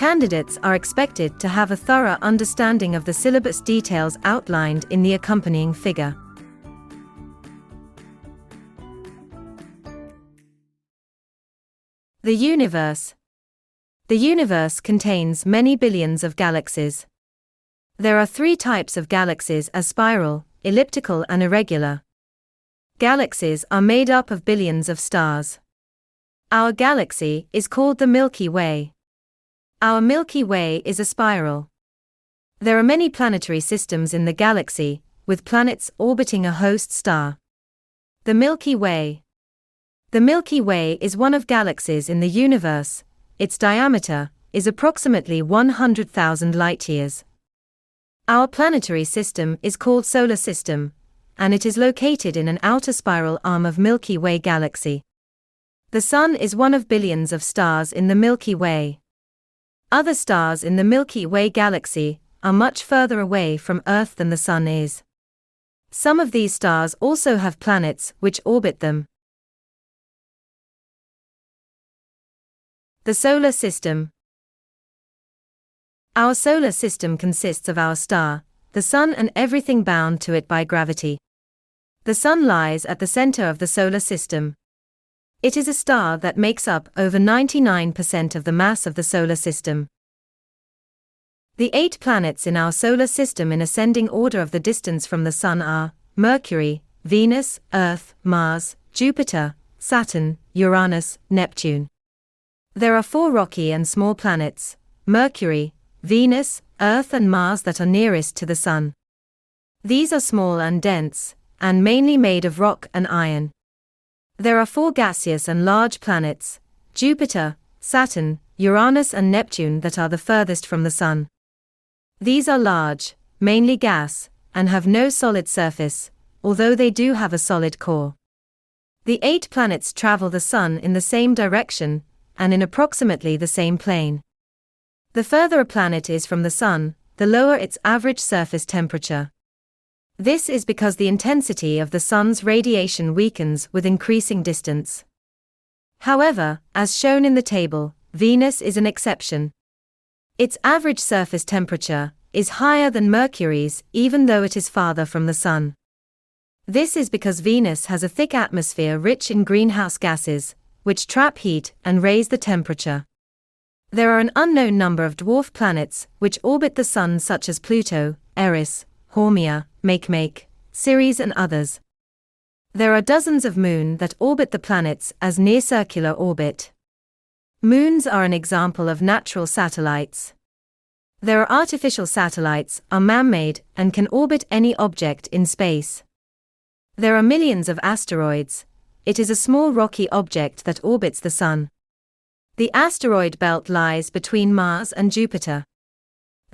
Candidates are expected to have a thorough understanding of the syllabus details outlined in the accompanying figure. The universe. The universe contains many billions of galaxies. There are three types of galaxies as spiral, elliptical and irregular. Galaxies are made up of billions of stars. Our galaxy is called the Milky Way. Our Milky Way is a spiral. There are many planetary systems in the galaxy, with planets orbiting a host star. The Milky Way. The Milky Way is one of galaxies in the universe. Its diameter is approximately 100,000 light-years. Our planetary system is called Solar System, and it is located in an outer spiral arm of Milky Way galaxy. The Sun is one of billions of stars in the Milky Way. Other stars in the Milky Way galaxy are much further away from Earth than the Sun is. Some of these stars also have planets which orbit them. The Solar System. Our solar system consists of our star, the Sun, and everything bound to it by gravity. The Sun lies at the center of the solar system. It is a star that makes up over 99% of the mass of the solar system. The 8 planets in our solar system in ascending order of the distance from the Sun are Mercury, Venus, Earth, Mars, Jupiter, Saturn, Uranus, Neptune. There are 4 rocky and small planets, Mercury, Venus, Earth and Mars, that are nearest to the Sun. These are small and dense, and mainly made of rock and iron. There are 4 gaseous and large planets, Jupiter, Saturn, Uranus and Neptune, that are the furthest from the Sun. These are large, mainly gas, and have no solid surface, although they do have a solid core. The 8 planets travel the Sun in the same direction, and in approximately the same plane. The further a planet is from the Sun, the lower its average surface temperature. This is because the intensity of the Sun's radiation weakens with increasing distance. However, as shown in the table, Venus is an exception. Its average surface temperature is higher than Mercury's even though it is farther from the Sun. This is because Venus has a thick atmosphere rich in greenhouse gases, which trap heat and raise the temperature. There are an unknown number of dwarf planets which orbit the Sun, such as Pluto, Eris, Haumea, Makemake, Ceres and others. There are dozens of moons that orbit the planets as near-circular orbit. Moons are an example of natural satellites. There are artificial satellites, are man-made, and can orbit any object in space. There are millions of asteroids. It is a small rocky object that orbits the Sun. The asteroid belt lies between Mars and Jupiter.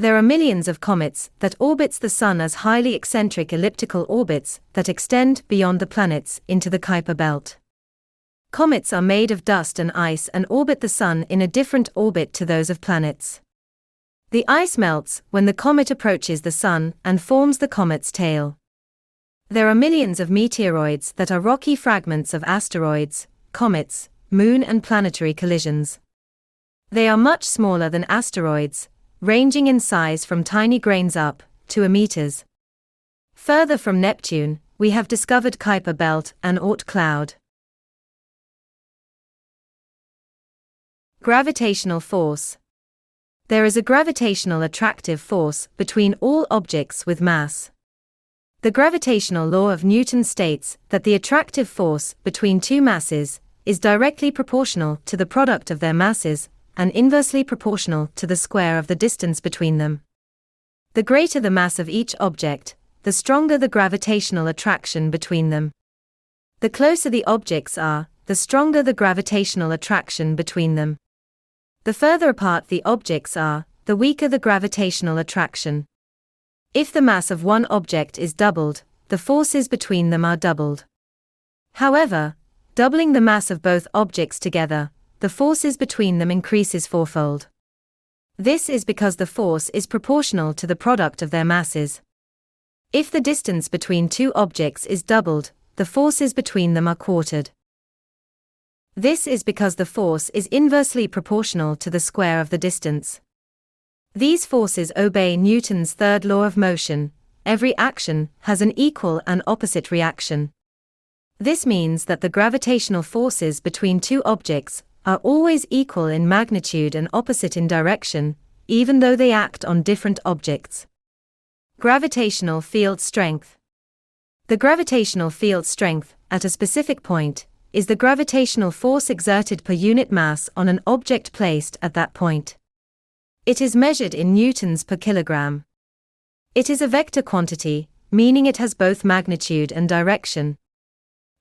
There are millions of comets that orbits the Sun as highly eccentric elliptical orbits that extend beyond the planets into the Kuiper belt. Comets are made of dust and ice and orbit the Sun in a different orbit to those of planets. The ice melts when the comet approaches the Sun and forms the comet's tail. There are millions of meteoroids that are rocky fragments of asteroids, comets, moon and planetary collisions. They are much smaller than asteroids, ranging in size from tiny grains up to a meters. Further from Neptune, we have discovered Kuiper belt and Oort cloud. Gravitational force. There is a gravitational attractive force between all objects with mass. The gravitational law of Newton states that the attractive force between two masses is directly proportional to the product of their masses and inversely proportional to the square of the distance between them. The greater the mass of each object, the stronger the gravitational attraction between them. The closer the objects are, the stronger the gravitational attraction between them. The further apart the objects are, the weaker the gravitational attraction. If the mass of one object is doubled, the forces between them are doubled. However, doubling the mass of both objects together, the forces between them increases fourfold. This is because the force is proportional to the product of their masses. If the distance between two objects is doubled, the forces between them are quartered. This is because the force is inversely proportional to the square of the distance. These forces obey Newton's third law of motion: every action has an equal and opposite reaction. This means that the gravitational forces between two objects are always equal in magnitude and opposite in direction, even though they act on different objects. Gravitational field strength. The gravitational field strength, at a specific point, is the gravitational force exerted per unit mass on an object placed at that point. It is measured in newtons per kilogram. It is a vector quantity, meaning it has both magnitude and direction.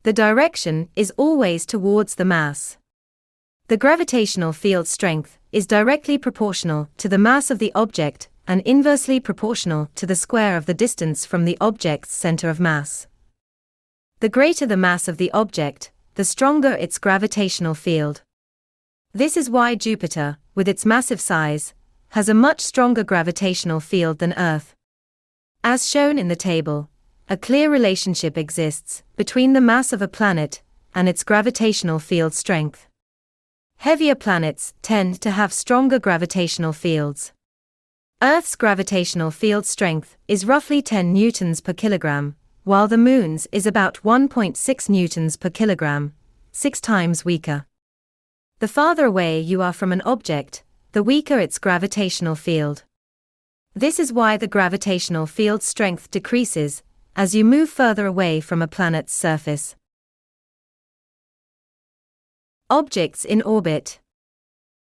The direction is always towards the mass. The gravitational field strength is directly proportional to the mass of the object and inversely proportional to the square of the distance from the object's center of mass. The greater the mass of the object, the stronger its gravitational field. This is why Jupiter, with its massive size, has a much stronger gravitational field than Earth. As shown in the table, a clear relationship exists between the mass of a planet and its gravitational field strength. Heavier planets tend to have stronger gravitational fields. Earth's gravitational field strength is roughly 10 newtons per kilogram, while the Moon's is about 1.6 newtons per kilogram, 6 times weaker. The farther away you are from an object, the weaker its gravitational field. This is why the gravitational field strength decreases as you move further away from a planet's surface. Objects in orbit.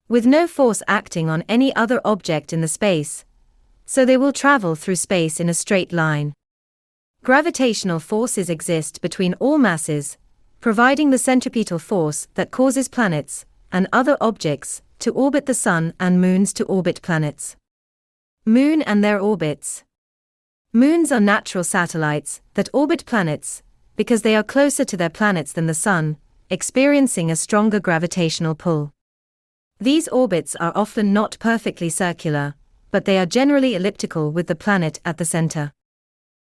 With no force acting on any other object in the space, so they will travel through space in a straight line. Gravitational forces exist between all masses, providing the centripetal force that causes planets and other objects to orbit the Sun and moons to orbit planets. Moon and their orbits. Moons are natural satellites that orbit planets because they are closer to their planets than the Sun, experiencing a stronger gravitational pull. These orbits are often not perfectly circular, but they are generally elliptical with the planet at the center.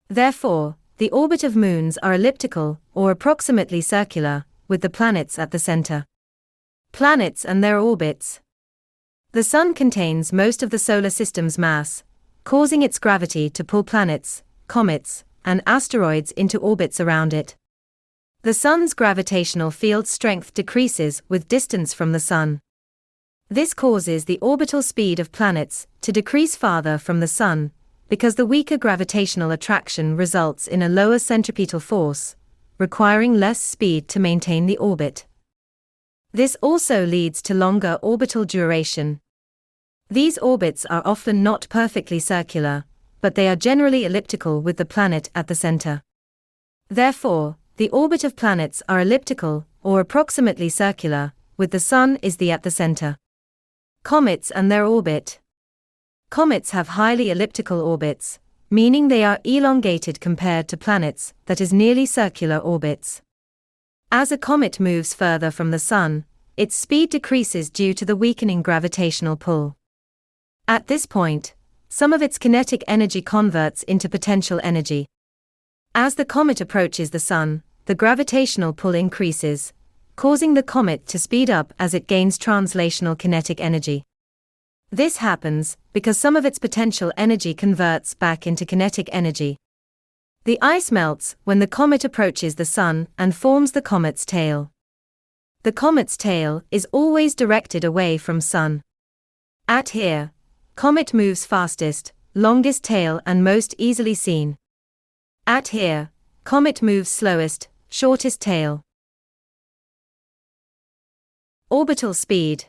Therefore, the orbit of moons are elliptical or approximately circular, with the planets at the center. Planets and their orbits. The Sun contains most of the solar system's mass, causing its gravity to pull planets, comets, and asteroids into orbits around it. The Sun's gravitational field strength decreases with distance from the Sun. This causes the orbital speed of planets to decrease farther from the Sun, because the weaker gravitational attraction results in a lower centripetal force, requiring less speed to maintain the orbit. This also leads to longer orbital duration. These orbits are often not perfectly circular, but they are generally elliptical with the planet at the center. Therefore, the orbit of planets are elliptical or approximately circular, with the Sun is at the center. Comets and their orbit. Comets have highly elliptical orbits, meaning they are elongated compared to planets that is nearly circular orbits. As a comet moves further from the Sun, its speed decreases due to the weakening gravitational pull. At this point, some of its kinetic energy converts into potential energy. As the comet approaches the Sun, the gravitational pull increases, causing the comet to speed up as it gains translational kinetic energy. This happens because some of its potential energy converts back into kinetic energy. The ice melts when the comet approaches the Sun and forms the comet's tail. The comet's tail is always directed away from Sun. At here, comet moves fastest, longest tail and most easily seen. At here, comet moves slowest, shortest tail. Orbital speed.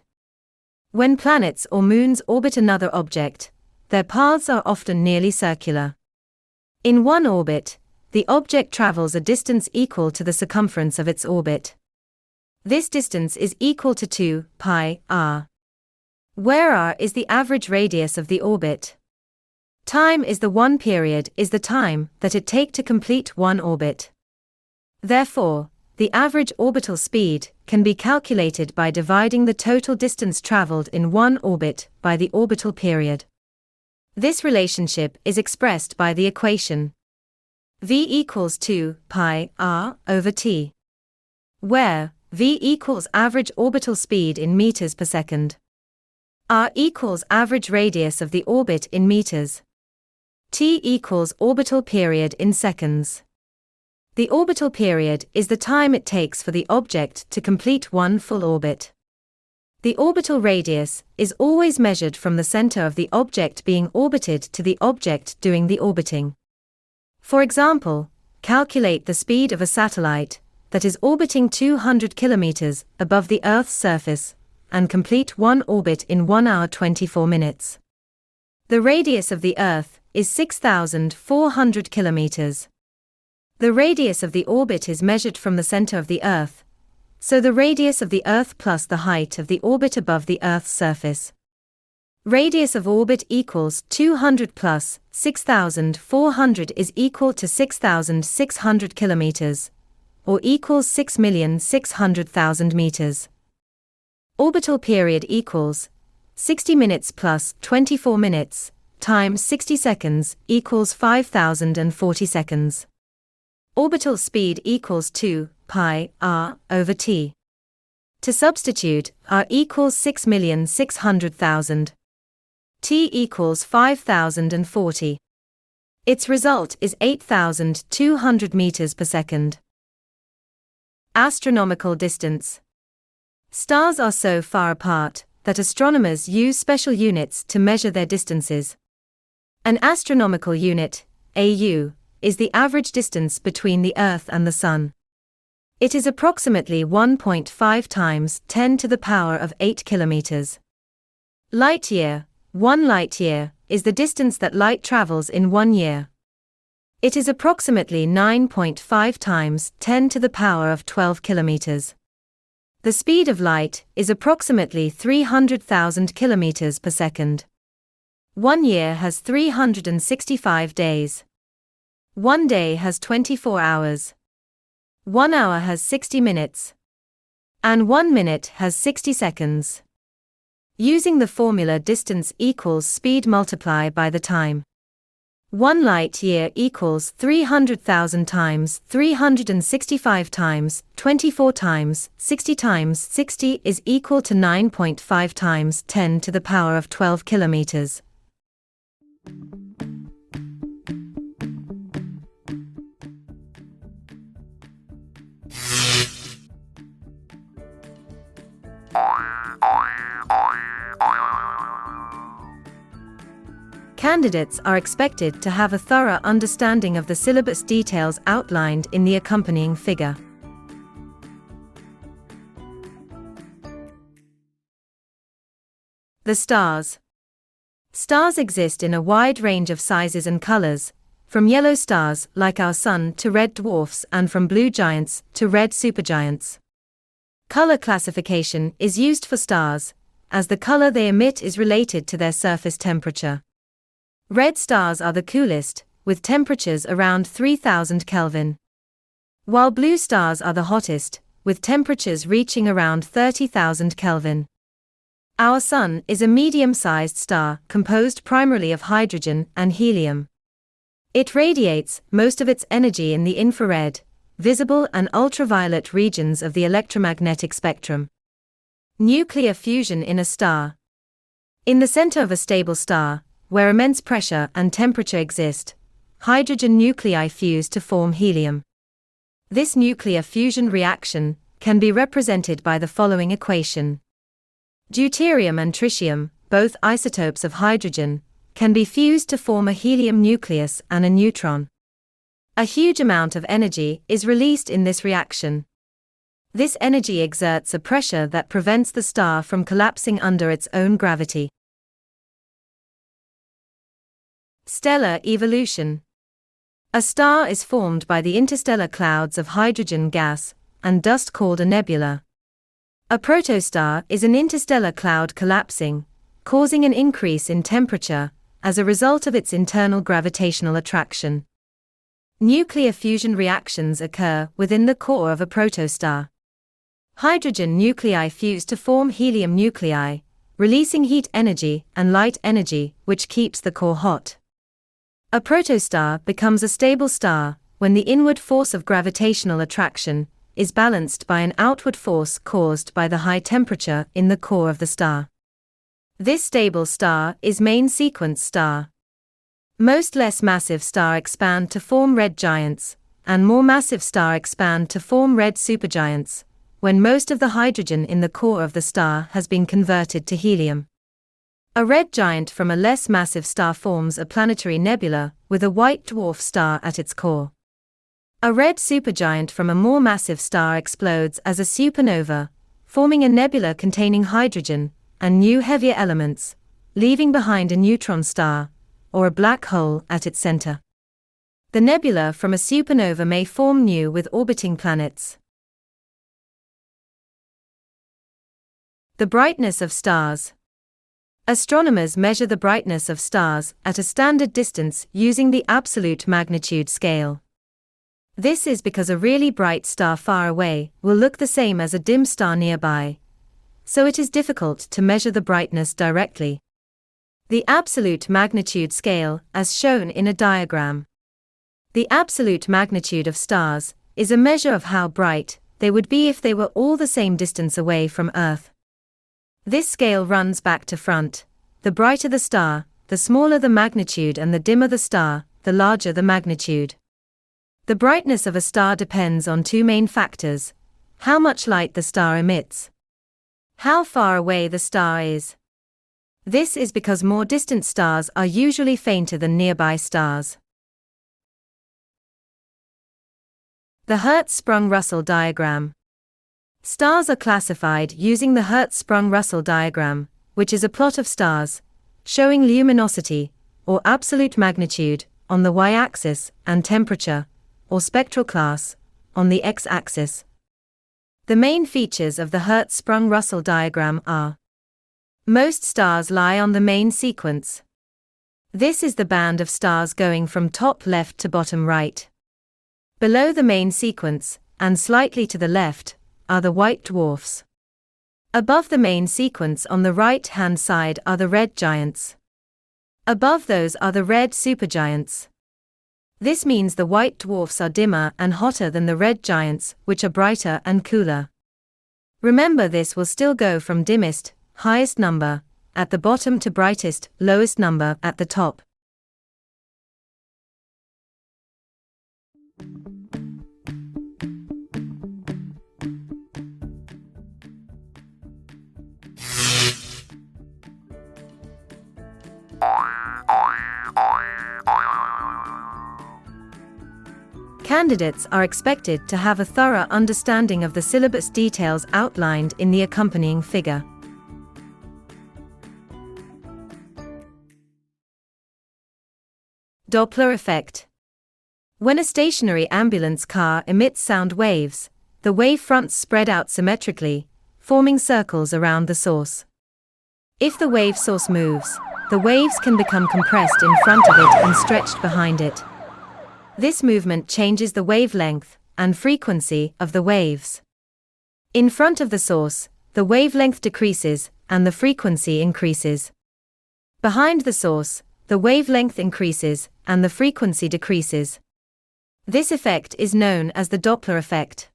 When planets or moons orbit another object, their paths are often nearly circular. In one orbit, the object travels a distance equal to the circumference of its orbit. This distance is equal to 2 pi r, where r is the average radius of the orbit. Time is the time that it takes to complete one orbit. Therefore, the average orbital speed can be calculated by dividing the total distance traveled in one orbit by the orbital period. This relationship is expressed by the equation v equals 2 pi r over t, where v equals average orbital speed in meters per second. R equals average radius of the orbit in meters. T equals orbital period in seconds. The orbital period is the time it takes for the object to complete one full orbit. The orbital radius is always measured from the center of the object being orbited to the object doing the orbiting. For example, calculate the speed of a satellite that is orbiting 200 kilometers above the Earth's surface and complete one orbit in 1 hour 24 minutes. The radius of the Earth is 6,400 kilometers. The radius of the orbit is measured from the center of the Earth, so the radius of the Earth plus the height of the orbit above the Earth's surface. Radius of orbit equals 200 plus 6,400 is equal to 6,600 kilometers, or equals 6,600,000 meters. Orbital period equals 60 minutes plus 24 minutes times 60 seconds equals 5,040 seconds. Orbital speed equals 2 pi r over t. To substitute, r equals 6,600,000. T equals 5,040. Its result is 8,200 meters per second. Astronomical distance. Stars are so far apart that astronomers use special units to measure their distances. An astronomical unit, AU, is the average distance between the Earth and the Sun. It is approximately 1.5 times 10 to the power of 8 kilometers. Light year, 1 light year, is the distance that light travels in 1 year. It is approximately 9.5 times 10 to the power of 12 kilometers. The speed of light is approximately 300,000 kilometers per second. 1 year has 365 days. 1 day has 24 hours. 1 hour has 60 minutes. And 1 minute has 60 seconds. Using the formula distance equals speed multiplied by the time. 1 light year equals 300,000 times 365 times 24 times 60 is equal to 9.5 times 10 to the power of 12 kilometers. Candidates are expected to have a thorough understanding of the syllabus details outlined in the accompanying figure. The stars. Stars exist in a wide range of sizes and colors, from yellow stars like our Sun to red dwarfs and from blue giants to red supergiants. Color classification is used for stars, as the color they emit is related to their surface temperature. Red stars are the coolest, with temperatures around 3000 Kelvin. While blue stars are the hottest, with temperatures reaching around 30,000 Kelvin. Our Sun is a medium-sized star composed primarily of hydrogen and helium. It radiates most of its energy in the infrared, visible and ultraviolet regions of the electromagnetic spectrum. Nuclear fusion in a star. In the center of a stable star, where immense pressure and temperature exist, hydrogen nuclei fuse to form helium. This nuclear fusion reaction can be represented by the following equation. Deuterium and tritium, both isotopes of hydrogen, can be fused to form a helium nucleus and a neutron. A huge amount of energy is released in this reaction. This energy exerts a pressure that prevents the star from collapsing under its own gravity. Stellar evolution. A star is formed by the interstellar clouds of hydrogen gas and dust called a nebula. A protostar is an interstellar cloud collapsing, causing an increase in temperature as a result of its internal gravitational attraction. Nuclear fusion reactions occur within the core of a protostar. Hydrogen nuclei fuse to form helium nuclei, releasing heat energy and light energy, which keeps the core hot. A protostar becomes a stable star when the inward force of gravitational attraction is balanced by an outward force caused by the high temperature in the core of the star. This stable star is main sequence star. Most less massive stars expand to form red giants, and more massive stars expand to form red supergiants, when most of the hydrogen in the core of the star has been converted to helium. A red giant from a less massive star forms a planetary nebula with a white dwarf star at its core. A red supergiant from a more massive star explodes as a supernova, forming a nebula containing hydrogen and new heavier elements, leaving behind a neutron star, or a black hole at its center. The nebula from a supernova may form new with orbiting planets. The brightness of stars. Astronomers measure the brightness of stars at a standard distance using the absolute magnitude scale. This is because a really bright star far away will look the same as a dim star nearby, so it is difficult to measure the brightness directly. The absolute magnitude scale, as shown in a diagram. The absolute magnitude of stars is a measure of how bright they would be if they were all the same distance away from Earth. This scale runs back to front. The brighter the star, the smaller the magnitude, and the dimmer the star, the larger the magnitude. The brightness of a star depends on two main factors: how much light the star emits, how far away the star is. This is because more distant stars are usually fainter than nearby stars. The Hertzsprung-Russell diagram. Stars are classified using the Hertzsprung-Russell diagram, which is a plot of stars, showing luminosity, or absolute magnitude, on the y-axis, and temperature, or spectral class, on the x-axis. The main features of the Hertzsprung-Russell diagram are: most stars lie on the main sequence. This is the band of stars going from top left to bottom right. Below the main sequence, and slightly to the left, are the white dwarfs. Above the main sequence on the right-hand side are the red giants. Above those are the red supergiants. This means the white dwarfs are dimmer and hotter than the red giants, which are brighter and cooler. Remember, this will still go from dimmest, highest number, at the bottom to brightest, lowest number at the top. Candidates are expected to have a thorough understanding of the syllabus details outlined in the accompanying figure. Doppler effect. When a stationary ambulance car emits sound waves, the wave fronts spread out symmetrically, forming circles around the source. If the wave source moves, the waves can become compressed in front of it and stretched behind it. This movement changes the wavelength and frequency of the waves. In front of the source, the wavelength decreases and the frequency increases. Behind the source, the wavelength increases and the frequency decreases. This effect is known as the Doppler effect.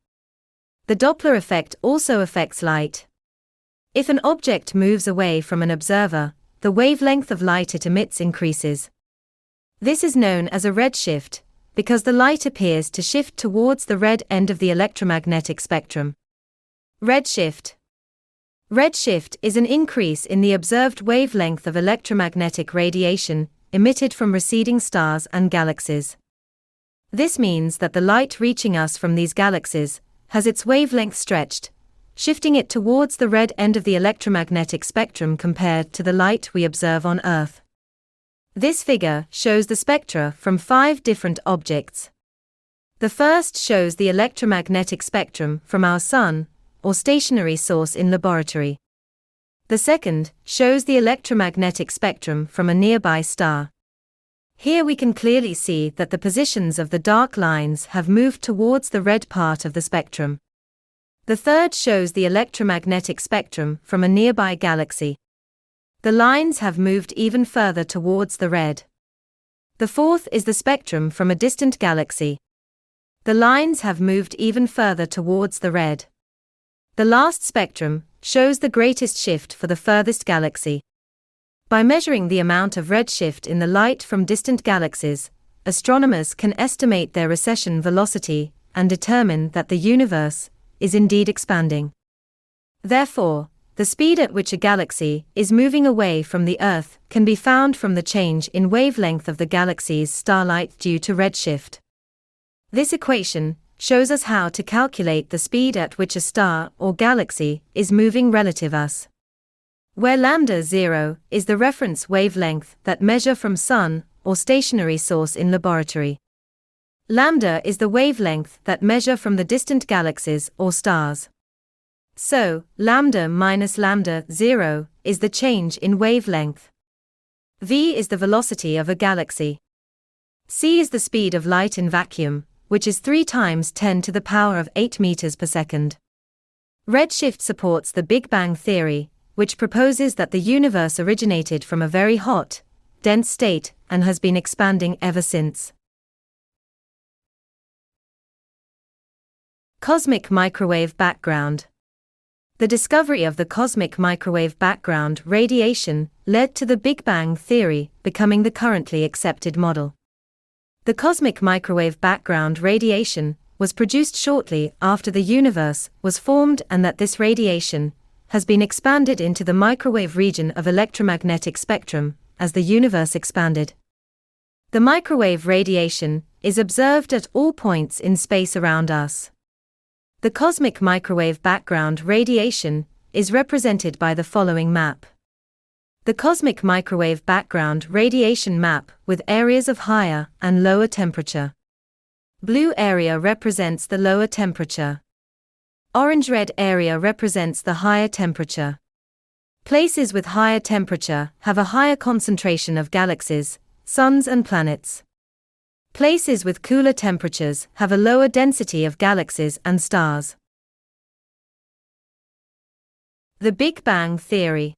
The Doppler effect also affects light. If an object moves away from an observer, the wavelength of light it emits increases. This is known as a redshift, because the light appears to shift towards the red end of the electromagnetic spectrum. Redshift. Redshift is an increase in the observed wavelength of electromagnetic radiation emitted from receding stars and galaxies. This means that the light reaching us from these galaxies has its wavelength stretched, shifting it towards the red end of the electromagnetic spectrum compared to the light we observe on Earth. This figure shows the spectra from 5 different objects. The first shows the electromagnetic spectrum from our Sun, or stationary source in laboratory. The second shows the electromagnetic spectrum from a nearby star. Here we can clearly see that the positions of the dark lines have moved towards the red part of the spectrum. The third shows the electromagnetic spectrum from a nearby galaxy. The lines have moved even further towards the red. The fourth is the spectrum from a distant galaxy. The lines have moved even further towards the red. The last spectrum shows the greatest shift for the furthest galaxy. By measuring the amount of redshift in the light from distant galaxies, astronomers can estimate their recession velocity and determine that the universe is indeed expanding. Therefore, the speed at which a galaxy is moving away from the Earth can be found from the change in wavelength of the galaxy's starlight due to redshift. This equation shows us how to calculate the speed at which a star or galaxy is moving relative to us, where lambda 0 is the reference wavelength that measure from sun or stationary source in laboratory. Lambda is the wavelength that measure from the distant galaxies or stars. So, lambda minus lambda 0 is the change in wavelength. V is the velocity of a galaxy. C is the speed of light in vacuum, which is 3 times 10 to the power of 8 meters per second. Redshift supports the Big Bang theory, which proposes that the universe originated from a very hot, dense state and has been expanding ever since. Cosmic microwave background. The discovery of the cosmic microwave background radiation led to the Big Bang theory becoming the currently accepted model. The cosmic microwave background radiation was produced shortly after the universe was formed, and that this radiation has been expanded into the microwave region of electromagnetic spectrum as the universe expanded. The microwave radiation is observed at all points in space around us. The cosmic microwave background radiation is represented by the following map. The cosmic microwave background radiation map with areas of higher and lower temperature. Blue area represents the lower temperature. Orange-red area represents the higher temperature. Places with higher temperature have a higher concentration of galaxies, suns and planets. Places with cooler temperatures have a lower density of galaxies and stars. The Big Bang theory.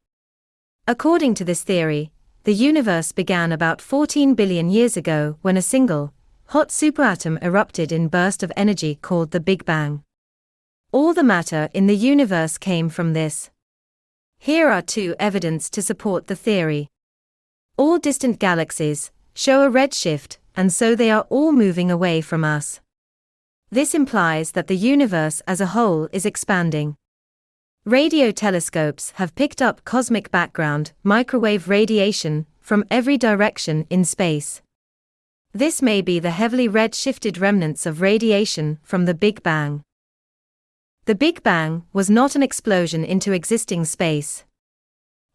According to this theory, the universe began about 14 billion years ago when a single, hot superatom erupted in burst of energy called the Big Bang. All the matter in the universe came from this. Here are 2 evidence to support the theory. All distant galaxies show a redshift, and so they are all moving away from us. This implies that the universe as a whole is expanding. Radio telescopes have picked up cosmic background microwave radiation from every direction in space. This may be the heavily redshifted remnants of radiation from the Big Bang. The Big Bang was not an explosion into existing space.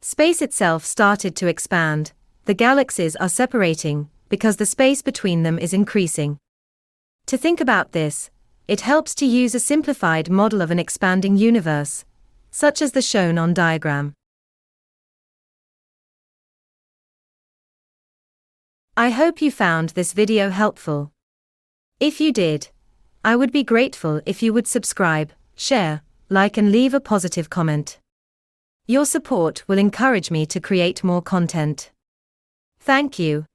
Space itself started to expand. The galaxies are separating because the space between them is increasing. To think about this, it helps to use a simplified model of an expanding universe, such as the shown on diagram. I hope you found this video helpful. If you did, I would be grateful if you would subscribe, share, like and leave a positive comment. Your support will encourage me to create more content. Thank you.